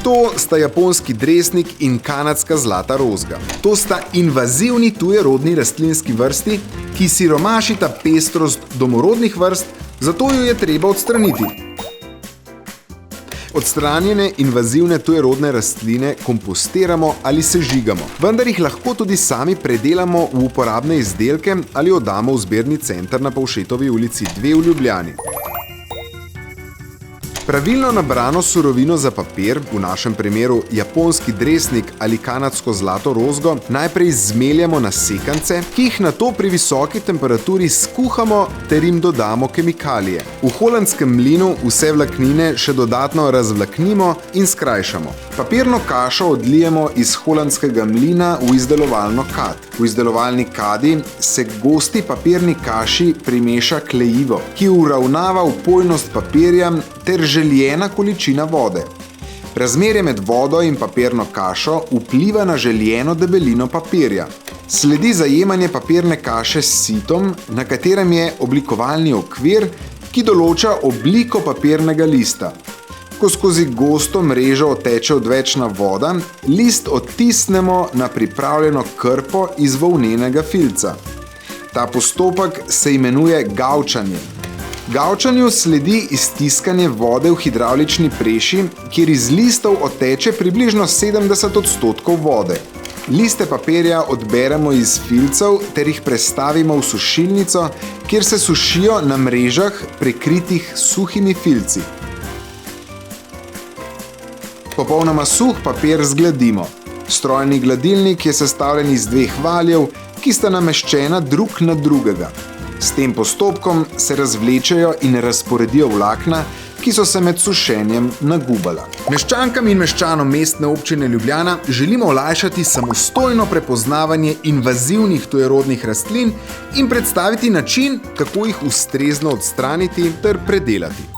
To sta japonski dresnik in kanadska zlata rozga. To sta invazivni tujerodni rastlinski vrsti, ki siromašita pestrost domorodnih vrst, zato jo je treba odstraniti. Odstranjene invazivne tujerodne rastline kompostiramo ali sežigamo, vendar jih lahko tudi sami predelamo v uporabne izdelke ali oddamo v zbirni center na Povšetovi ulici 2 v Ljubljani. Pravilno nabrano surovino za papir, v našem primeru japonski dresnik ali kanadsko zlato rozgo, najprej zmeljamo na sekance, ki jih nato pri visoki temperaturi skuhamo ter jim dodamo kemikalije. V holandskem mlinu vse vlaknine še dodatno razvlaknimo in skrajšamo. Papirno kašo odlijemo iz holandskega mlina v izdelovalno kad. V izdelovalni kadi se gosti papirni kaši primeša klejivo, ki uravnava vpojnost papirja ter željena količina vode. Razmerje med vodo in papirno kašo vpliva na željeno debelino papirja. Sledi zajemanje papirne kaše s sitom, na katerem je oblikovalni okvir, ki določa obliko papirnega lista. Ko skozi gosto mrežo oteče odvečna voda, list odtisnemo na pripravljeno krpo iz volnenega filca. Ta postopek se imenuje gavčanje. Gavčanju sledi iztiskanje vode v hidravlični preši, kjer iz listov odteče približno 70% vode. Liste papirja odberemo iz filcev ter jih prestavimo v sušilnico, kjer se sušijo na mrežah prekritih s suhimi filci. Popolnoma suh papir zgladimo. Strojni gladilnik je sestavljen iz 2 valjev, ki sta nameščena drug na drugega. S tem postopkom se razvlečejo in razporedijo vlakna, ki so se med sušenjem nagubala. Meščankam in meščanom Mestne občine Ljubljana želimo olajšati samostojno prepoznavanje invazivnih tujerodnih rastlin in predstaviti način, kako jih ustrezno odstraniti ter predelati.